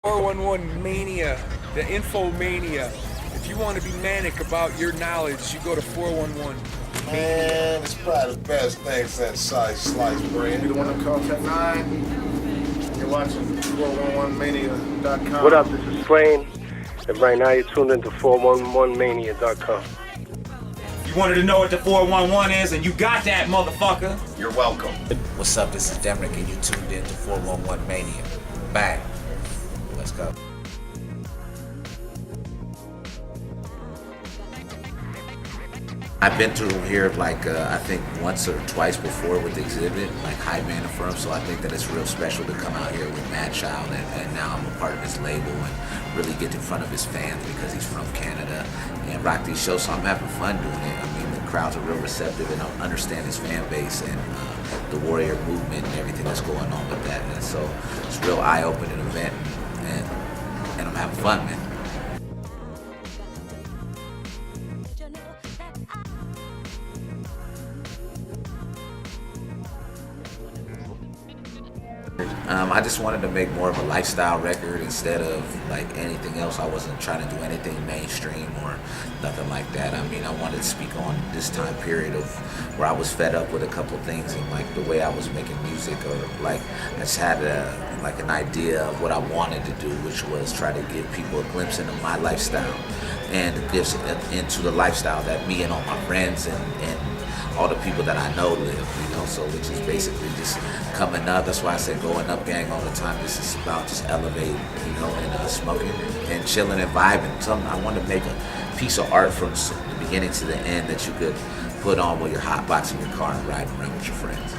411 mania, the info mania. If you want to be manic about your knowledge, you go to 411. Man, it's probably the best thing since sliced bread. You the one that called Tech 9. You're watching 411mania.com. What up, this is Flame, and right now you're tuned into 411mania.com. You wanted to know what the 411 is, and you got that, motherfucker. You're welcome. What's up, this is Demrick, and you tuned in to 411 Mania. Bang. Let's go. I've been through here I think once or twice before with Xzibit, like High Mana Firm, so I think that it's real special to come out here with Mad Child, and now I'm a part of his label and really get in front of his fans because he's from Canada and rock these shows, so I'm having fun doing it. I mean, the crowds are real receptive and understand his fan base and the warrior movement and everything that's going on with that, and so it's a real eye-opening event, and I'm having fun, man. I just wanted to make more of a lifestyle record instead of like anything else. I wasn't trying to do anything mainstream or nothing like that. I mean, I wanted to speak on this time period of where I was fed up with a couple things and like the way I was making music, or like I just had an idea of what I wanted to do, which was try to give people a glimpse into my lifestyle and glimpse into the lifestyle that me and all my friends and all the people that I know live, you know, so which is basically just coming up. That's why I say going up gang all the time. This is about just elevating, you know, and smoking and chilling and vibing. I want to make a piece of art from the beginning to the end that you could put on while you're hotboxing your car and riding around with your friends.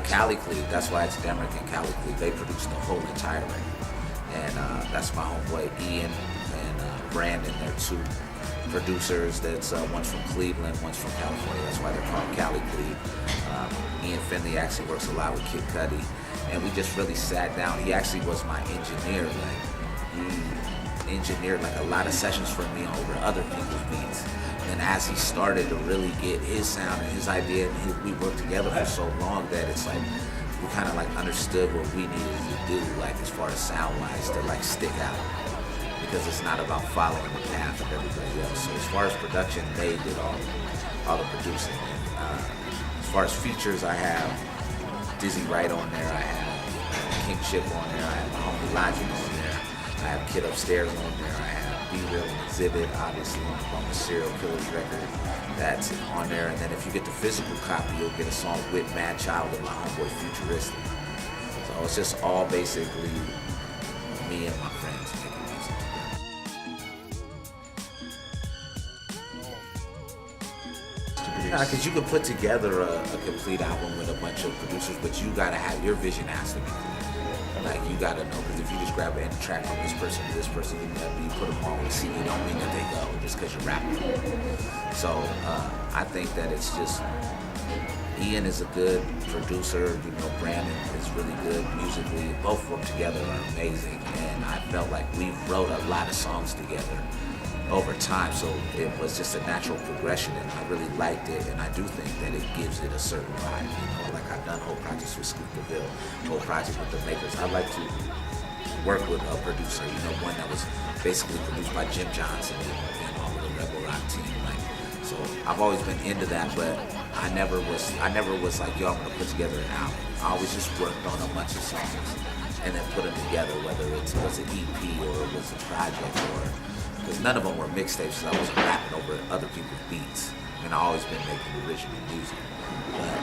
Cali Cleve, that's why it's Demrick and Cali Cleve. They produced the whole entire record. And that's my homeboy Ian and Brandon. They're two producers. That's one's from Cleveland, one's from California. That's why they're called Cali Cleve. Ian Finley actually works a lot with Kid Cudi, and we just really sat down. He actually was my engineer. Like he engineered like a lot of sessions for me over other people's beats. And as he started to really get his sound and his idea, and we worked together for so long that it's like we kind of like understood what we needed to do, like as far as sound-wise, to like stick out. Because it's not about following the path of everybody else. So as far as production, they did all the producing. As far as features, I have Dizzy Wright on there, I have King Chip on there, I have my homie Logic on there, I have Kid Upstairs on there, I have B-Real and Xzibit, obviously on the Serial Killers record, that's on there. And then if you get the physical copy, you'll get a song with Mad Child and my homeboy Futuristic. So it's just all basically me and my friends making music. Yeah, because you can put together a complete album with a bunch of producers, but you gotta have, your vision has to be clear. Like you gotta know, because if you just grab any track from this person to this person, you put them all on the CD, don't mean that they go just because you're rapping. So I think that it's just, Ian is a good producer, you know, Brandon is really good musically. Both of them together are amazing, and I felt like we wrote a lot of songs together over time, so it was just a natural progression, and I really liked it, and I do think that it gives it a certain vibe, you know, like I've done whole projects with Scoop DeVille, whole project with the Makers. I like to work with a producer, you know, one that was basically produced by Jim Johnson and all of the Rebel Rock team, like, so I've always been into that, but I never was like, yo, I'm gonna put together an album. I always just worked on a bunch of songs and then put them together, whether it was an EP or it was a project, or because none of them were mixtapes, so I wasn't rapping over other people's beats. I mean, I've always been making original music. But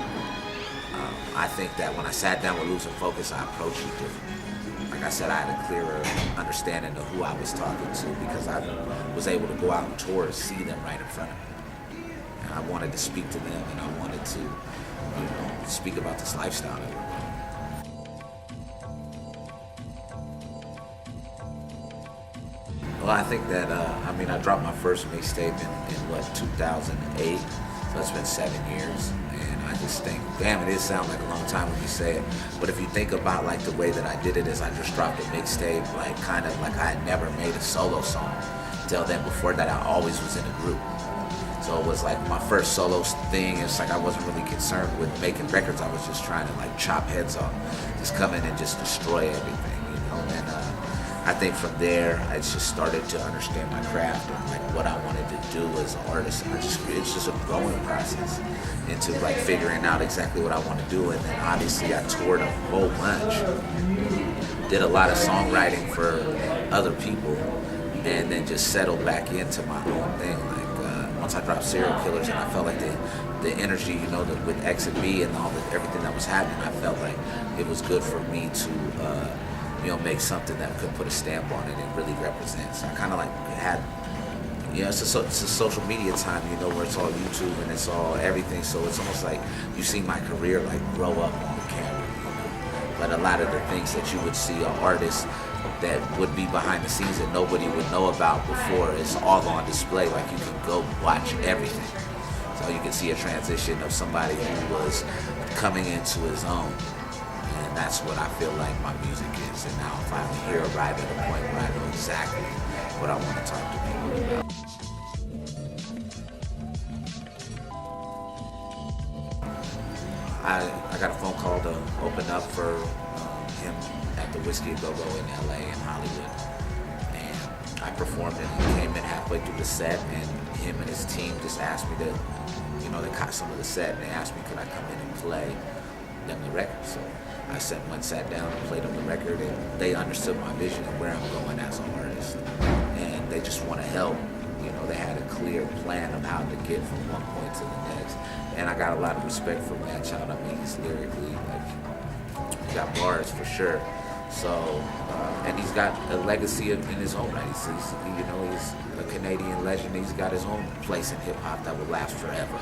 I think that when I sat down with Losing Focus, I approached it differently. Like I said, I had a clearer understanding of who I was talking to, because I was able to go out on tour and see them right in front of me. And I wanted to speak to them, and I wanted to, you know, speak about this lifestyle that we're on. Well, I think that, I dropped my first mixtape in 2008, so it's been 7 years, and I just think, damn, it sounds like a long time when you say it, but if you think about like the way that I did it is I just dropped a mixtape, like kind of like I had never made a solo song. Till then, before that, I always was in a group. So it was like my first solo thing. It's like I wasn't really concerned with making records. I was just trying to like chop heads off, just come in and just destroy everything, you know. And I think from there, I just started to understand my craft and like what I wanted to do as an artist. And it's just a growing process into like figuring out exactly what I want to do. And then obviously I toured a whole bunch, did a lot of songwriting for other people, and then just settled back into my own thing. Like once I dropped Serial Killers, and I felt like the energy, you know, with Xzibit and everything that was happening, I felt like it was good for me to, you know, make something that could put a stamp on it and really represent. So I kind of like had, you know, it's a social media time, you know, where it's all YouTube and it's all everything. So it's almost like you see my career like grow up on the camera, you know. But a lot of the things that you would see an artist that would be behind the scenes that nobody would know about before is all on display. Like you can go watch everything. So you can see a transition of somebody who was coming into his own. And that's what I feel like my music is. And now I'm finally here, arrived at a point where I know exactly what I want to talk to people about. I got a phone call to open up for him at the Whiskey A Go Go in LA and Hollywood. And I performed and he came in halfway through the set, and him and his team just asked me to, you know, they caught some of the set and they asked me could I come in and play them the record. So I sat down and played them the record, and they understood my vision and where I'm going as an artist. And they just want to help. You know, they had a clear plan of how to get from one point to the next. And I got a lot of respect for Man Child. I mean, he's lyrically, like, he got bars for sure. So, and he's got a legacy in his own right. He's, you know, he's a Canadian legend. He's got his own place in hip hop that will last forever.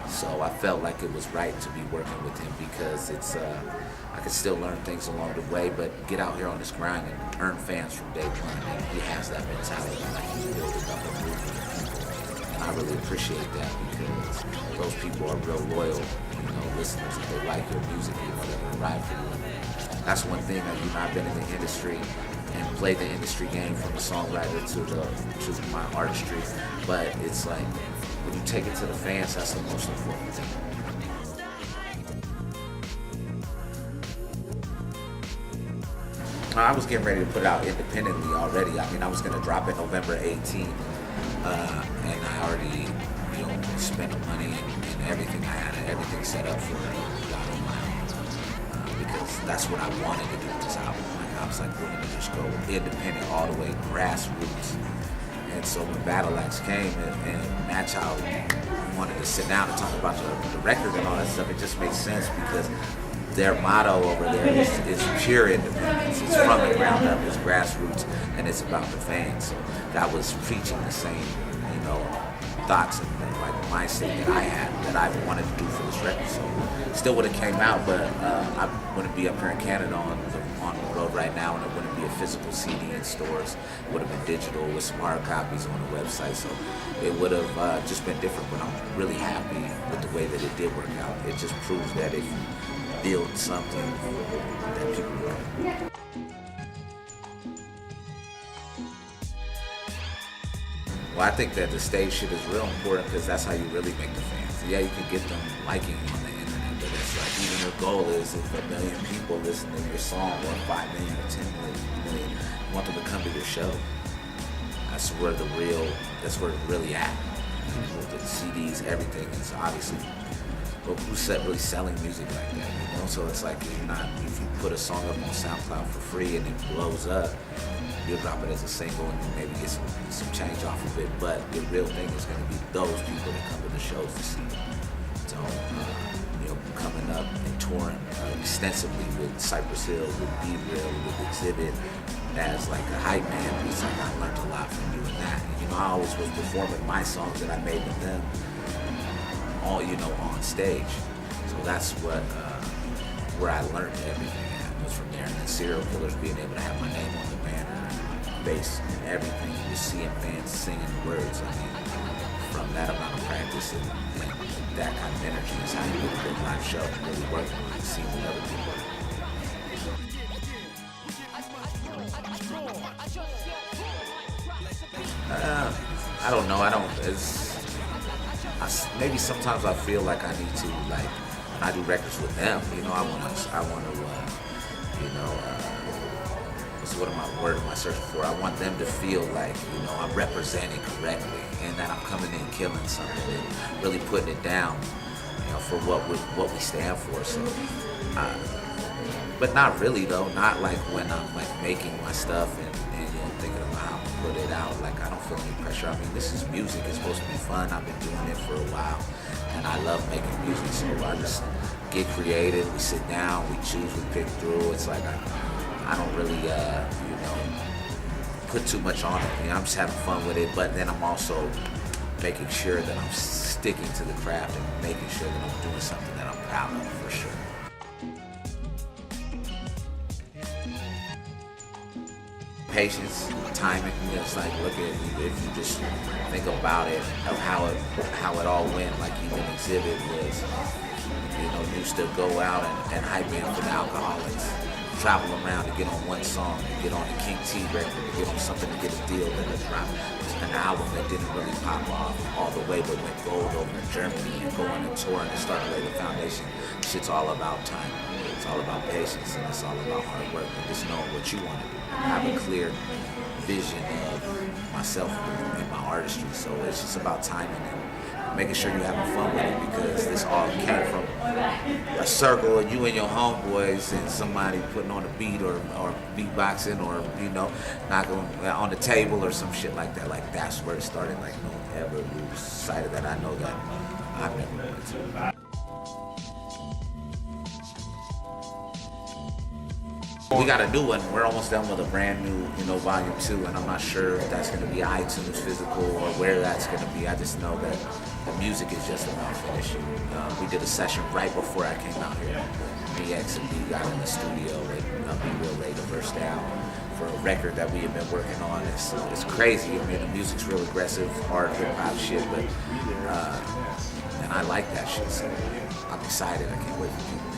So I felt like it was right to be working with him because it's, I could still learn things along the way, but get out here on this grind and earn fans from day one. And he has that mentality, like he's building up a movement of people. And I really appreciate that because those people are real loyal, you know, listeners. If they like your music, you know, they're gonna ride for you. That's one thing that, you know, I've been in the industry and played the industry game from the songwriter to my artistry, but it's like when you take it to the fans, that's the most important thing. I was getting ready to put it out independently already. I mean, I was gonna drop it November 18th, and I already, you know, spent the money and everything I had, everything set up for it. Got on my own, because that's what I wanted to do with this album. Like, I was like, we're gonna just go independent all the way, grassroots. And so when Battle Axe came and Man Child wanted to sit down and talk about the record and all that stuff, it just made sense because their motto over there is pure independence. It's from the ground up, it's grassroots, and it's about the fans. So that was preaching the same, you know, thoughts and like mindset that I had, that I wanted to do for this record. So still would have came out, but I wouldn't be up here in Canada on the road right now, and it wouldn't be a physical CD in stores. It would have been digital with some hard copies on the website. So it would have just been different, but I'm really happy with the way that it did work out. It just proves that if you build something that people want. Well, I think that the stage shit is real important because that's how you really make the fans. Yeah, you can get them liking you on the internet, but it's like even your goal is if 1 million people listen to your song, or 5 million or 10 million, you want them to come to your show. That's where that's where it's really at. With the CDs, everything is obviously, but who's really selling music like that, you know? So it's like if you put a song up on SoundCloud for free and it blows up, you'll drop it as a single and you maybe get some change off of it. But the real thing is going to be those people that come to the shows to see. So, you know, coming up and touring extensively with Cypress Hill, with Be Real, with Xzibit, as like a hype man, it's like I learned a lot from you and that. And, you know, I always was performing my songs that I made with them, all, you know, on stage. So that's what where I learned everything at, was from there. And then Serial Killers, being able to have my name on the banner, bass and everything, and just seeing fans singing the words. I mean, from that amount of practice and that kind of energy is how you get a good live show and really work on seeing what other people do. I don't know. maybe sometimes I feel like I need to, like, when I do records with them, you know, I want to, you know, what am I searching for? I want them to feel like, you know, I'm representing correctly and that I'm coming in killing something and really putting it down, you know, for what we stand for. So, but not really though. Not like when I'm like making my stuff and you know, thinking about how to put it out. Like I don't feel any pressure. I mean, this is music. It's supposed to be fun. I've been doing it for a while, and I love making music. So I just get creative. We sit down. We choose. We pick through. It's like I don't really, you know, put too much on it. I mean, I'm just having fun with it, but then I'm also making sure that I'm sticking to the craft and making sure that I'm doing something that I'm proud of for sure. Patience, timing. You know, it's like, look at, if you just think about it, of how it all went. Like even Xzibit was, you know, used to go out and hype in for the Alcoholics. Travel around to get on one song, to get on a King T record, to get on something to get a deal that would drop. It's an album that didn't really pop off all the way, but went gold over in Germany and go on a tour and start to lay the foundation. Shit's all about time. It's all about patience and it's all about hard work and just knowing what you want to do. I have a clear vision of myself and my artistry, so it's just about timing and making sure you're having fun with it, because this all came from a circle of you and your homeboys and somebody putting on a beat or beatboxing or, you know, knocking on the table or some shit like that. Like that's where it started. Like no one ever lose sight of that. I know that I've never wanted to. We got a new one. We're almost done with a brand new, you know, volume 2, and I'm not sure if that's going to be iTunes physical or where that's going to be. I just know that the music is just about finishing. We did a session right before I came out here. Me, Xzibit got in the studio and Be Real laid the verse down for a record that we have been working on. It's crazy. I mean, the music's real aggressive, hard hip hop shit, but and I like that shit. So I'm excited. I can't wait for people.